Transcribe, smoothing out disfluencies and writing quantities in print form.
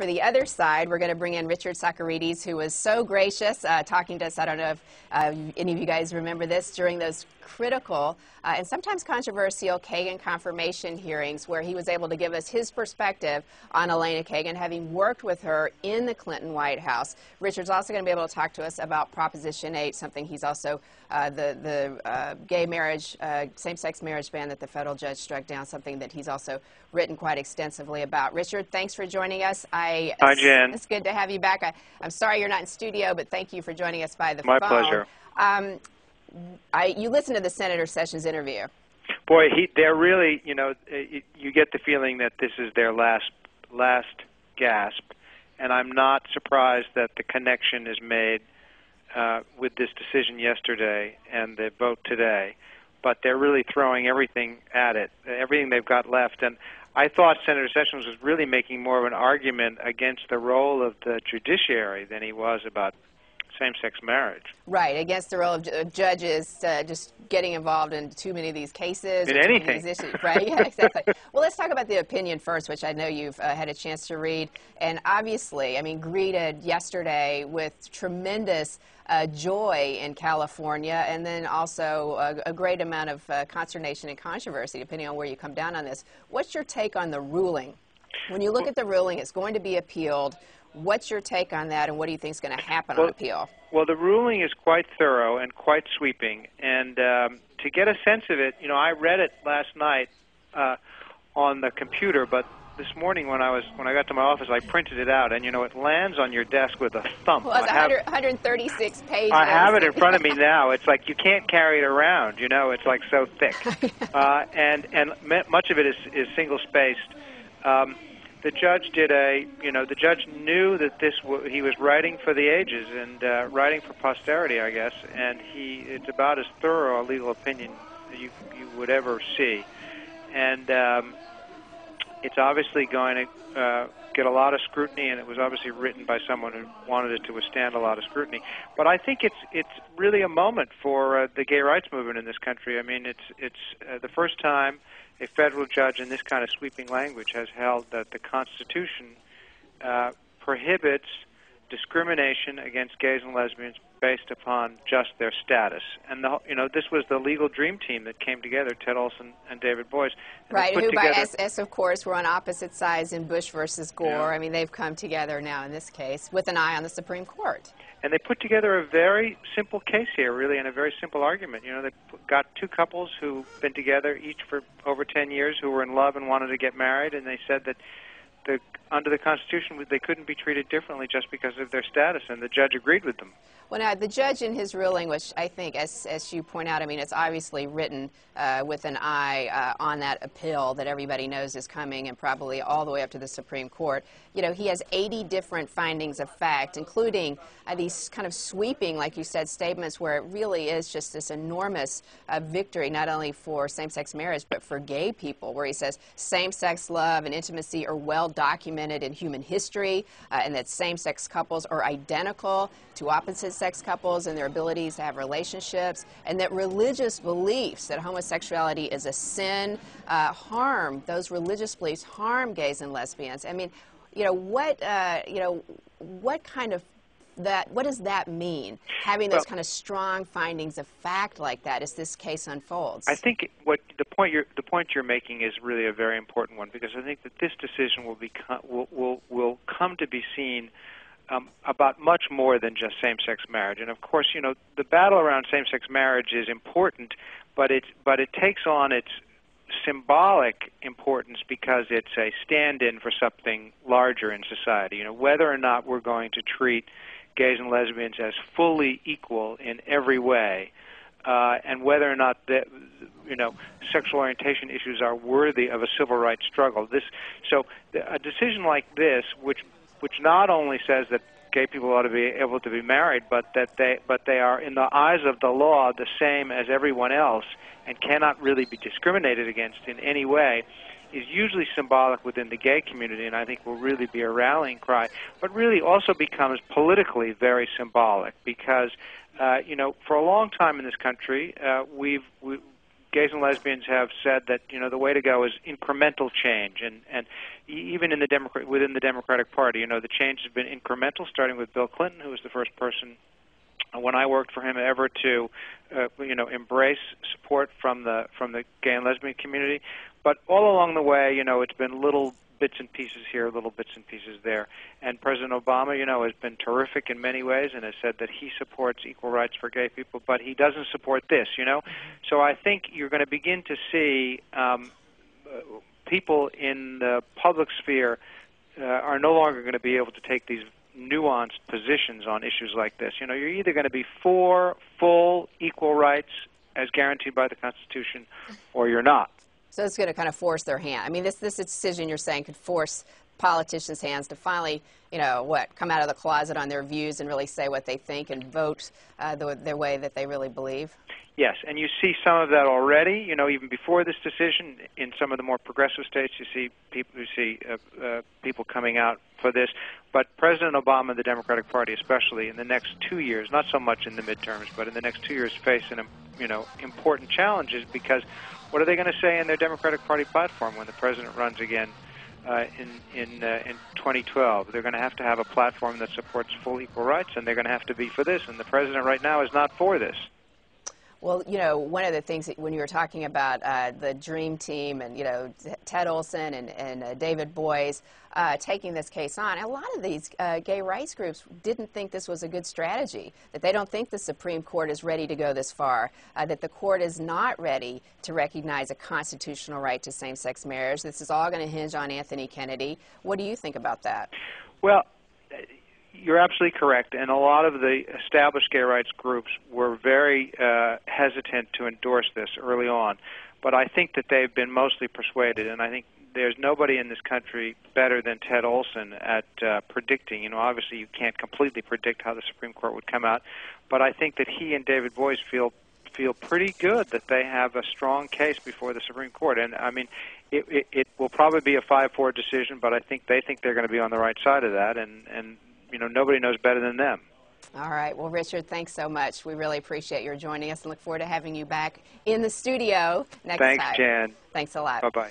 for the other side, we're going to bring in Richard Socarides, who was so gracious talking to us. I don't know if any of you guys remember this during those critical and sometimes controversial Kagan confirmation hearings, where he was able to give us his perspective on Elena Kagan, having worked with her in the Clinton White House. Richard's also going to be able to talk to us about Proposition 8, something he's also the gay marriage, same-sex marriage ban that the federal judge struck down, something that he's also written quite extensively about. Richard, thanks for joining us. Hi, Jen. It's good to have you back. I'm sorry you're not in studio, but thank you for joining us by the phone. My pleasure. You listened to the Senator Sessions interview. Boy, they're really, you get the feeling that this is their last gasp, and I'm not surprised that the connection is made with this decision yesterday and the vote today. But they're really throwing everything at it, everything they've got left. And I thought Senator Sessions was really making more of an argument against the role of the judiciary than he was about same-sex marriage. Right, against the role of judges just getting involved in too many of these cases. In anything. These issues. Right, yeah, exactly. Well, let's talk about the opinion first, which I know you've had a chance to read. And obviously, I mean, greeted yesterday with tremendous joy in California, and then also a great amount of consternation and controversy, depending on where you come down on this. What's your take on the ruling? When you look at the ruling, it's going to be appealed. What's your take on that, and what do you think is going to happen on appeal? Well, the ruling is quite thorough and quite sweeping, and to get a sense of it, I read it last night on the computer, but this morning when I got to my office, I printed it out, and it lands on your desk with a thump. Well, it's 136 pages. I have it in front of me now. It's like you can't carry it around. It's like so thick, and much of it is single spaced. The judge the judge knew that he was writing for the ages and writing for posterity, I guess, and it's about as thorough a legal opinion that you would ever see. And it's obviously going to get a lot of scrutiny, and it was obviously written by someone who wanted it to withstand a lot of scrutiny. But I think it's really a moment for the gay rights movement in this country. I mean, it's the first time a federal judge in this kind of sweeping language has held that the Constitution prohibits discrimination against gays and lesbians based upon just their status. And this was the legal dream team that came together, Ted Olson and David Boies. Right, who by SS, of course, were on opposite sides in Bush versus Gore. Yeah. I mean, they've come together now in this case with an eye on the Supreme Court. And they put together a very simple case here, really, and a very simple argument. They got two couples who've been together each for over 10 years who were in love and wanted to get married, and they said that under the Constitution they couldn't be treated differently just because of their status, and the judge agreed with them. Well, now, the judge in his ruling, which I think, as you point out, I mean, it's obviously written with an eye on that appeal that everybody knows is coming, and probably all the way up to the Supreme Court. He has 80 different findings of fact, including these kind of sweeping, like you said, statements where it really is just this enormous victory, not only for same-sex marriage, but for gay people, where he says same-sex love and intimacy are well documented in human history, and that same-sex couples are identical to opposite-sex couples in their abilities to have relationships, and that religious beliefs that homosexuality is a sin those religious beliefs harm gays and lesbians. I mean, what does that mean, having those kind of strong findings of fact like that as this case unfolds? I think the point you're making is really a very important one, because I think that this decision will come to be seen about much more than just same-sex marriage. And of course, the battle around same-sex marriage is important, but it takes on its symbolic importance because it's a stand-in for something larger in society. Whether or not we're going to treat gays and lesbians as fully equal in every way, and whether or not sexual orientation issues are worthy of a civil rights struggle. So a decision like this, which not only says that gay people ought to be able to be married, but they are, in the eyes of the law, the same as everyone else and cannot really be discriminated against in any way, is usually symbolic within the gay community, and I think will really be a rallying cry, but really also becomes politically very symbolic because, for a long time in this country, gays and lesbians have said that the way to go is incremental change, and even in the within the Democratic Party, the change has been incremental, starting with Bill Clinton, who was the first person when I worked for him ever to embrace support from the gay and lesbian community. But all along the way, it's been little bits and pieces here, little bits and pieces there. And President Obama, has been terrific in many ways and has said that he supports equal rights for gay people, but he doesn't support this, So I think you're going to begin to see people in the public sphere are no longer going to be able to take these nuanced positions on issues like this. You're either going to be for full equal rights as guaranteed by the Constitution, or you're not. So it's going to kind of force their hand. I mean, this decision you're saying could force politicians' hands to finally, come out of the closet on their views and really say what they think and vote the way that they really believe? Yes, and you see some of that already. Even before this decision, in some of the more progressive states, you see people coming out for this. But President Obama and the Democratic Party, especially in the next 2 years, not so much in the midterms, but in the next 2 years, face important challenges, because what are they going to say in their Democratic Party platform when the president runs again in 2012? They're going to have a platform that supports full equal rights, and they're going to have to be for this. And the president right now is not for this. Well, one of the things that when you were talking about the Dream Team and, Ted Olson and David Boies taking this case on, a lot of these gay rights groups didn't think this was a good strategy, that they don't think the Supreme Court is ready to go this far, that the court is not ready to recognize a constitutional right to same-sex marriage. This is all going to hinge on Anthony Kennedy. What do you think about that? Well, you're absolutely correct, and a lot of the established gay rights groups were very hesitant to endorse this early on, but I think that they've been mostly persuaded, and I think there's nobody in this country better than Ted Olson at predicting. Obviously you can't completely predict how the Supreme Court would come out, but I think that he and David Boies feel pretty good that they have a strong case before the Supreme Court, and I mean, it will probably be a 5-4 decision, but I think they think they're going to be on the right side of that, and nobody knows better than them. All right. Well, Richard, thanks so much. We really appreciate your joining us and look forward to having you back in the studio next time. Thanks, Jan. Thanks a lot. Bye-bye.